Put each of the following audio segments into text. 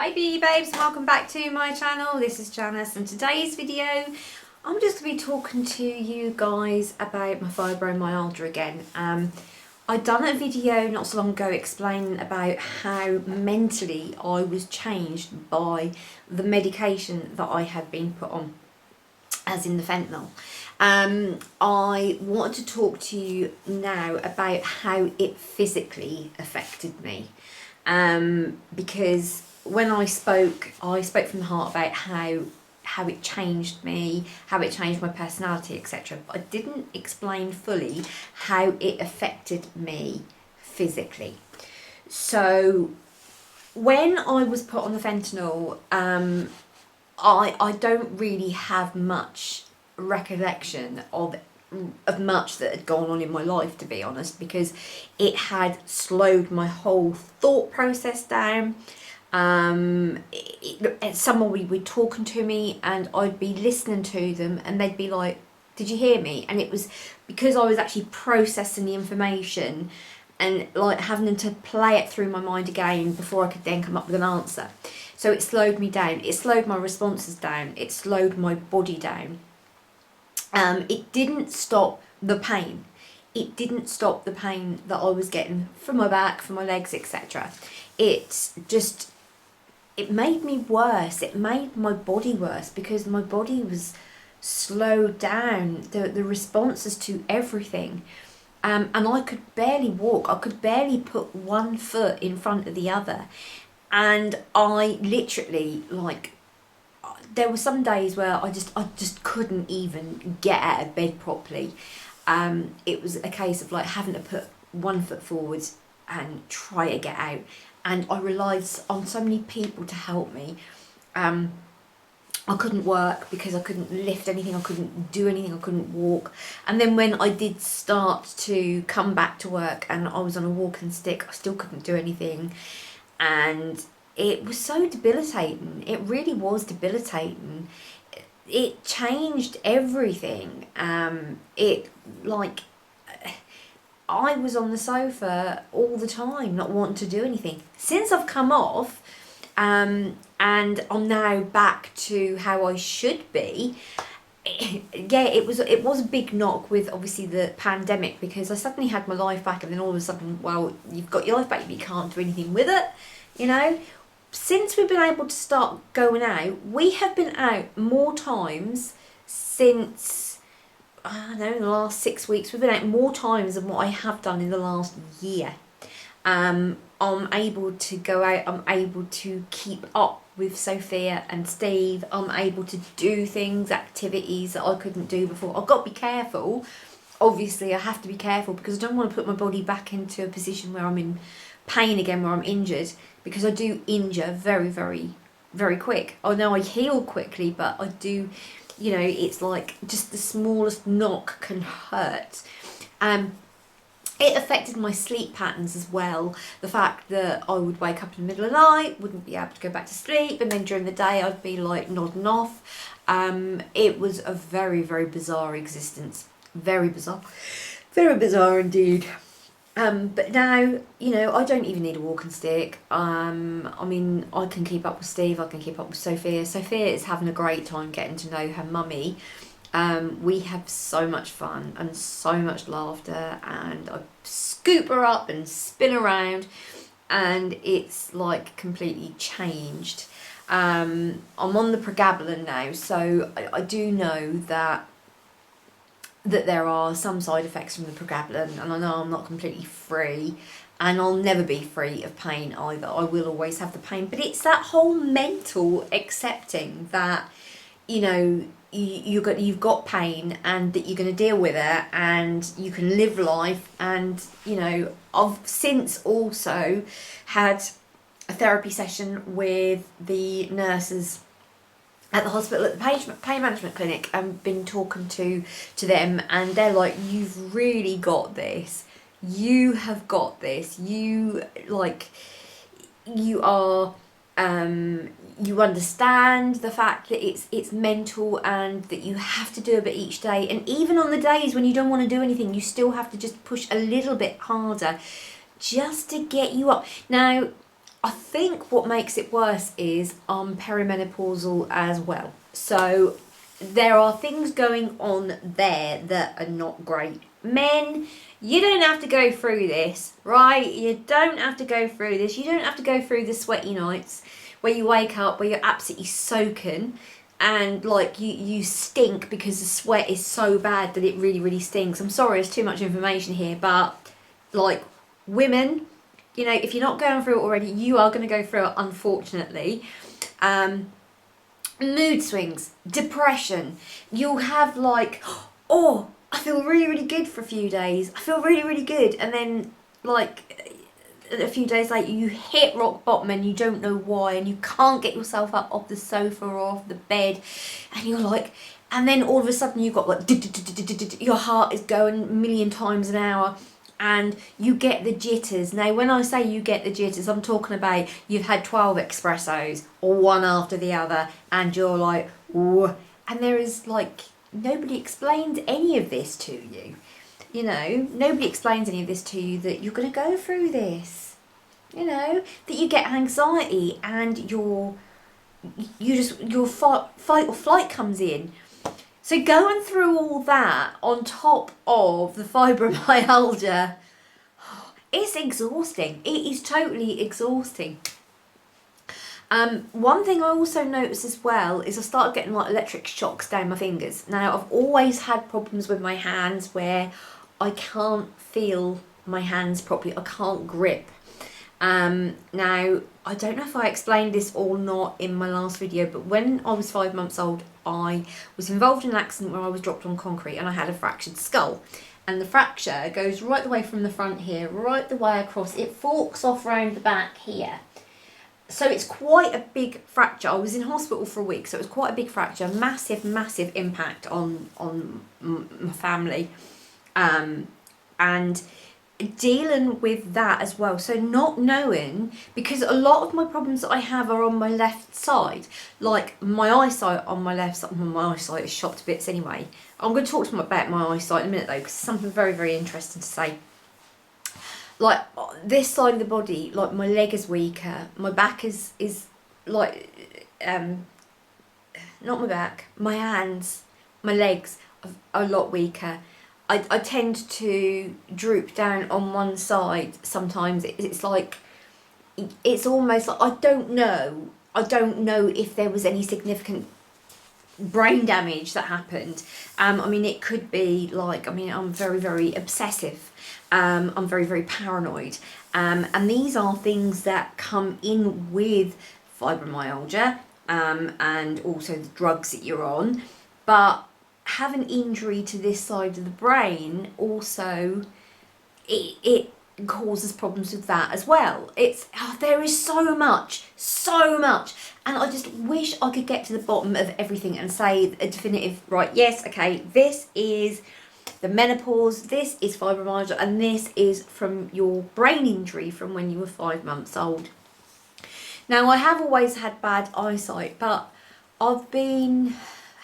Hi beauty babes, welcome back to my channel. This is Janice, and today's video I'm just going to be talking to you guys about my fibromyalgia again. I'd done a video not so long ago explaining about how mentally I was changed by the medication that I had been put on, as in the fentanyl. I wanted to talk to you now about how it physically affected me, because when I spoke from the heart about how it changed me, how it changed my personality, etc. But I didn't explain fully how it affected me physically. So when I was put on the fentanyl, I don't really have much recollection of much that had gone on in my life, to be honest, because it had slowed my whole thought process down. Someone would be talking to me and I'd be listening to them and they'd be like, "Did you hear me?" And it was because I was actually processing the information and like having to play it through my mind again before I could then come up with an answer. So it slowed me down. It slowed my responses down. It slowed my body down. It didn't stop the pain. It didn't stop the pain that I was getting from my back, from my legs, etc. It made me worse. It made my body worse because my body was slowed down. The responses to everything. And I could barely walk. I could barely put one foot in front of the other. And I literally, there were some days where I just couldn't even get out of bed properly. It was a case of like having to put one foot forward and try to get out. And I relied on so many people to help me. I couldn't work because I couldn't lift anything, I couldn't do anything, I couldn't walk. And then when I did start to come back to work and I was on a walking stick, I still couldn't do anything. And it was so debilitating. It really was debilitating. It changed everything. I was on the sofa all the time, not wanting to do anything. Since I've come off, and I'm now back to how I should be, it was a big knock with obviously the pandemic, because I suddenly had my life back, and then all of a sudden, well, you've got your life back, but you can't do anything with it, you know. Since we've been able to start going out, we have been out more times since, I don't know, in the last 6 weeks. We've been out more times than what I have done in the last year. I'm able to go out, I'm able to keep up with Sophia and Steve, I'm able to do things, activities that I couldn't do before. I've got to be careful. Obviously I have to be careful because I don't want to put my body back into a position where I'm in pain again, where I'm injured, because I do injure very, very, very quick. I know I heal quickly, but I do, you know, it's like just the smallest knock can hurt. It affected my sleep patterns as well. The fact that I would wake up in the middle of the night, wouldn't be able to go back to sleep, and then during the day I'd be like nodding off. It was a very, very bizarre existence. Very bizarre. Very bizarre indeed. But now, you know, I don't even need a walking stick. I mean, I can keep up with Steve, I can keep up with Sophia. Sophia is having a great time getting to know her mummy. We have so much fun and so much laughter, and I scoop her up and spin around, and it's like completely changed. I'm on the pregabalin now, so I do know that there are some side effects from the pregabalin, and I know I'm not completely free, and I'll never be free of pain either. I will always have the pain, but it's that whole mental accepting that, you know, you've got pain and that you're going to deal with it and you can live life. And, you know, I've since also had a therapy session with the nurses at the hospital, at the pain management clinic, and been talking to them, and they're like, "You've really got this. You have got this. You are, you understand the fact that it's mental and that you have to do a bit each day, and even on the days when you don't want to do anything, you still have to just push a little bit harder just to get you up." Now, I think what makes it worse is I'm perimenopausal as well. So there are things going on there that are not great. Men, you don't have to go through this, right? You don't have to go through this. You don't have to go through the sweaty nights where you wake up, where you're absolutely soaking and like you stink because the sweat is so bad that it really, really stinks. I'm sorry, it's too much information here, but like women, you know, if you're not going through it already, you are going to go through it, unfortunately. Mood swings, depression. You'll have like, oh, I feel really, really good for a few days. I feel really, really good. And then like a few days later, you hit rock bottom and you don't know why. And you can't get yourself up off the sofa or off the bed. And you're like, and then all of a sudden you've got like, your heart is going a million times an hour. And you get the jitters. Now, when I say you get the jitters, I'm talking about you've had 12 espressos, or one after the other, and you're like, ooh. And there is like, nobody explained any of this to you. You know, nobody explains any of this to you, that you're going to go through this. You know, that you get anxiety and your fight or flight comes in. So going through all that on top of the fibromyalgia, it's exhausting. It is totally exhausting. One thing I also noticed as well is I started getting like electric shocks down my fingers. Now, I've always had problems with my hands where I can't feel my hands properly. I can't grip. Now, I don't know if I explained this or not in my last video, but when I was 5 months old, I was involved in an accident where I was dropped on concrete and I had a fractured skull. And the fracture goes right the way from the front here, right the way across. It forks off round the back here. So it's quite a big fracture. I was in hospital for a week, so it was quite a big fracture. Massive, massive impact on my family. And dealing with that as well, so not knowing, because a lot of my problems that I have are on my left side, like my eyesight on my left side. My eyesight is shot to bits anyway. I'm going to talk to about my eyesight in a minute though, because it's something very, very interesting to say. Like this side of the body, like my leg is weaker, my back is like not my back, my hands, my legs are a lot weaker. I tend to droop down on one side sometimes. It's like, it's almost like I don't know if there was any significant brain damage that happened. I mean, it could be like, I mean, I'm very, very obsessive. I'm very, very paranoid. And these are things that come in with fibromyalgia, and also the drugs that you're on. But have an injury to this side of the brain also, it causes problems with that as well. It's there is so much, and I just wish I could get to the bottom of everything and say a definitive, right, yes, okay, this is the menopause, this is fibromyalgia, and this is from your brain injury from when you were 5 months old. Now, I have always had bad eyesight, but I've been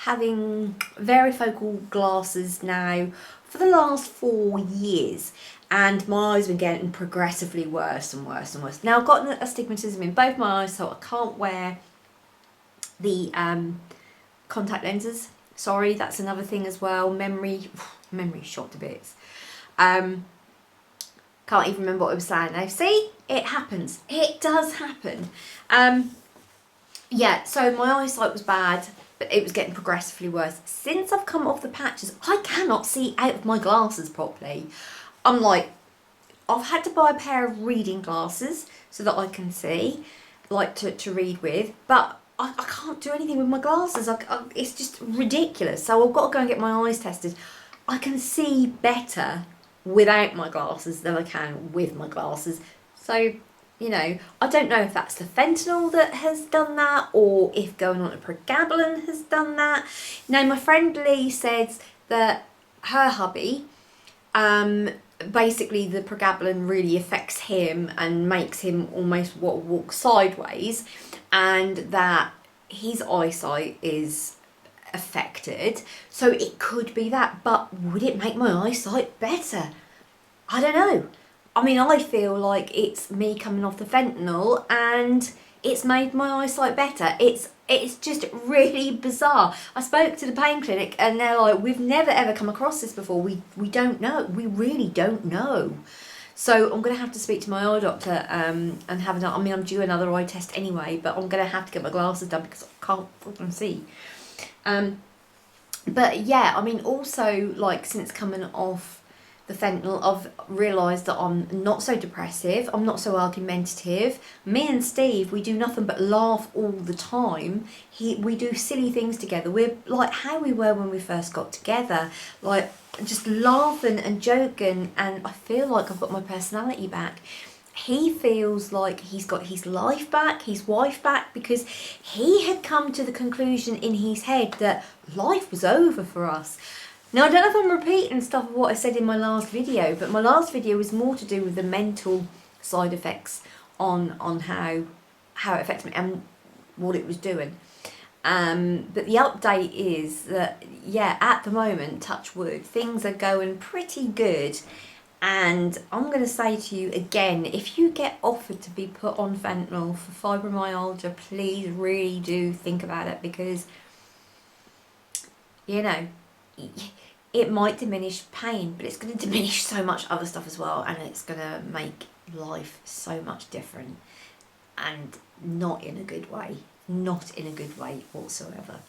having varifocal glasses now for the last 4 years, and my eyes have been getting progressively worse and worse and worse. Now, I've got astigmatism in both my eyes, so I can't wear the contact lenses. Sorry, that's another thing as well. Memory shot to bits. Can't even remember what I was saying now. See, it happens. It does happen. Yeah, so my eyesight was bad, but it was getting progressively worse. Since I've come off the patches, I cannot see out of my glasses properly. I'm like, I've had to buy a pair of reading glasses so that I can see, like to read with, but I can't do anything with my glasses. It's just ridiculous. So I've got to go and get my eyes tested. I can see better without my glasses than I can with my glasses. So, you know, I don't know if that's the fentanyl that has done that, or if going on a pregabalin has done that. Now, my friend Lee says that her hubby, basically the pregabalin really affects him and makes him almost walk sideways, and that his eyesight is affected. So it could be that, but would it make my eyesight better? I don't know. I mean, I feel like it's me coming off the fentanyl and it's made my eyesight better. It's just really bizarre. I spoke to the pain clinic and they're like, we've never ever come across this before. We don't know. We really don't know. So I'm going to have to speak to my eye doctor and have it done. I mean, I'm due another eye test anyway, but I'm going to have to get my glasses done because I can't fucking see. But yeah, I mean, also, like, since coming off the fentanyl, I've realised that I'm not so depressive, I'm not so argumentative. Me and Steve, we do nothing but laugh all the time. We do silly things together. We're like how we were when we first got together, like just laughing and joking, and I feel like I've got my personality back. He feels like he's got his life back, his wife back, because he had come to the conclusion in his head that life was over for us. Now, I don't know if I'm repeating stuff of what I said in my last video, but my last video was more to do with the mental side effects on how it affected me and what it was doing. But the update is that, yeah, at the moment, touch wood, things are going pretty good. And I'm going to say to you again, if you get offered to be put on fentanyl for fibromyalgia, please really do think about it, because, you know, it might diminish pain, but it's going to diminish so much other stuff as well, and it's going to make life so much different, and not in a good way. Not in a good way whatsoever.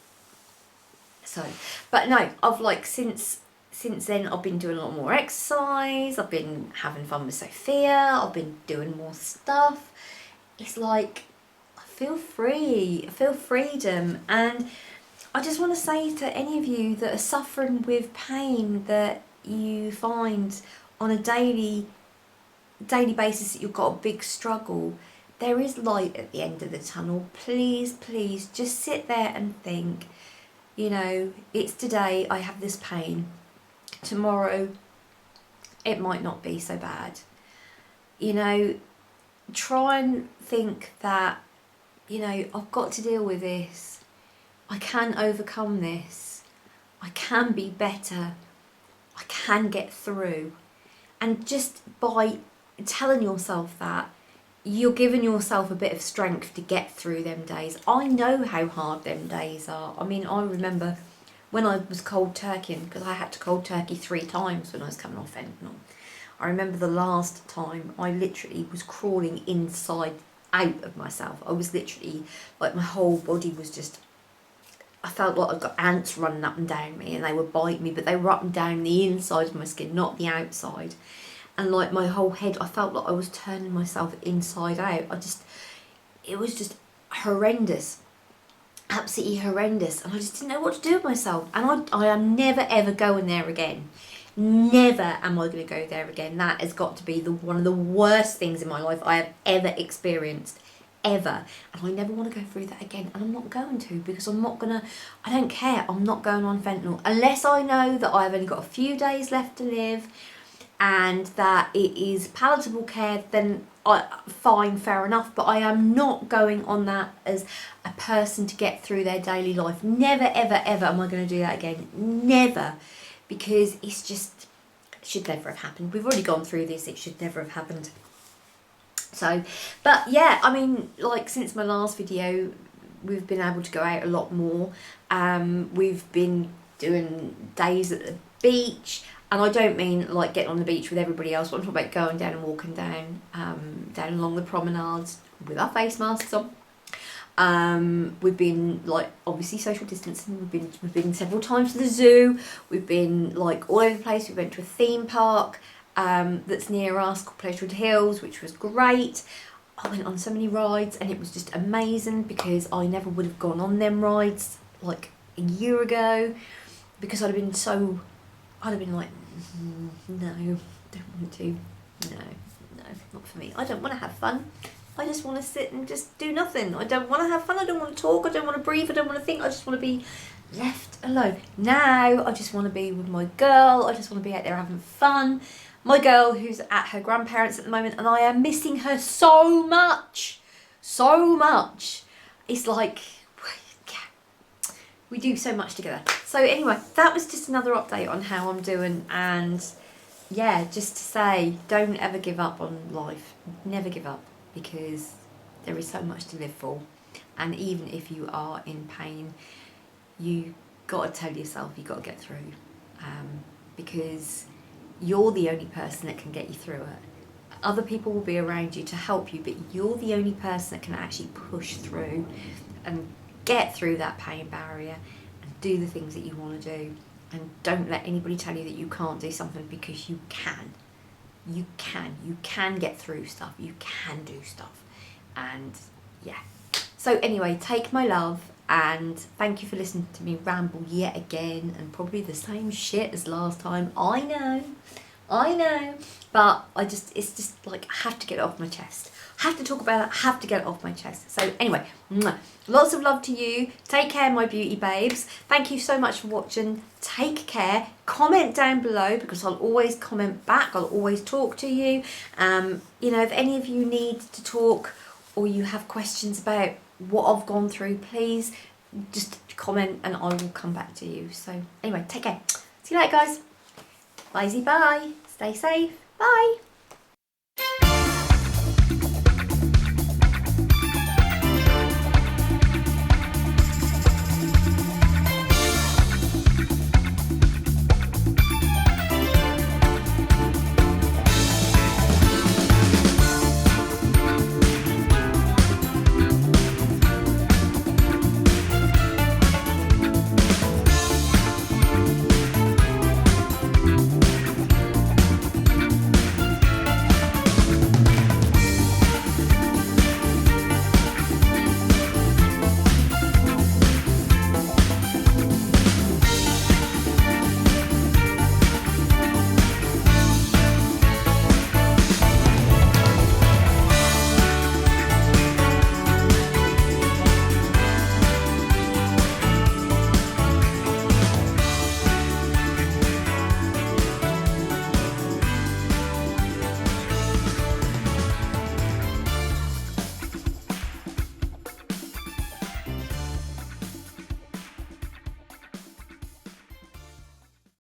So, but no, I've like since then I've been doing a lot more exercise, I've been having fun with Sophia, I've been doing more stuff. It's like I feel free, I feel freedom, and I just want to say to any of you that are suffering with pain that you find on a daily basis that you've got a big struggle, there is light at the end of the tunnel. Please, please just sit there and think, you know, it's today I have this pain. Tomorrow it might not be so bad. You know, try and think that, you know, I've got to deal with this. I can overcome this. I can be better. I can get through. And just by telling yourself that, you're giving yourself a bit of strength to get through them days. I know how hard them days are. I mean, I remember when I was cold turkeying, because I had to cold turkey 3 times when I was coming off fentanyl. I remember the last time I literally was crawling inside out of myself. I was literally, like, my whole body was just, I felt like I'd got ants running up and down me, and they would bite me, but they were up and down the inside of my skin, not the outside. And like my whole head, I felt like I was turning myself inside out. It was just horrendous. Absolutely horrendous. And I just didn't know what to do with myself. And I am never ever going there again. Never am I going to go there again. That has got to be one of the worst things in my life I have ever experienced. Ever. And I never want to go through that again. And I'm not going to, because I'm not going to, I don't care. I'm not going on fentanyl. Unless I know that I've only got a few days left to live and that it is palatable care, then fine, fair enough. But I am not going on that as a person to get through their daily life. Never, ever, ever am I going to do that again. Never. Because it's just, it should never have happened. We've already gone through this. It should never have happened. So, but yeah, I mean, like, since my last video, we've been able to go out a lot more. We've been doing days at the beach. And I don't mean like getting on the beach with everybody else, but I'm talking about going down and walking down, down along the promenades with our face masks on. We've been like obviously social distancing. We've been several times to the zoo. We've been like all over the place. We went to a theme park that's near us called Pleasurewood Hills, which was great. I went on so many rides, and it was just amazing because I never would have gone on them rides like a year ago, because I'd have been like, no, don't want to. No, not for me. I don't want to have fun. I just want to sit and just do nothing. I don't want to have fun. I don't want to talk. I don't want to breathe. I don't want to think. I just want to be left alone. Now, I just want to be with my girl. I just want to be out there having fun. My girl, who's at her grandparents at the moment, and I am missing her so much. So much. It's like, we do so much together. So anyway, that was just another update on how I'm doing, and yeah, just to say, don't ever give up on life. Never give up, because there is so much to live for. And even if you are in pain, you got to tell yourself you got to get through, because you're the only person that can get you through it. Other people will be around you to help you, but you're the only person that can actually push through and get through that pain barrier and do the things that you want to do. And don't let anybody tell you that you can't do something, because you can. You can. You can get through stuff. You can do stuff. And yeah. So anyway, take my love, and thank you for listening to me ramble yet again, and probably the same shit as last time. I know. But it's just like, I have to get it off my chest. I have to talk about it, I have to get it off my chest. So anyway, lots of love to you. Take care, my beauty babes. Thank you so much for watching. Take care. Comment down below, because I'll always comment back. I'll always talk to you. You know, if any of you need to talk, or you have questions about what I've gone through, please just comment and I will come back to you. So anyway, take care. See you later, guys. Bye. Stay safe. Bye.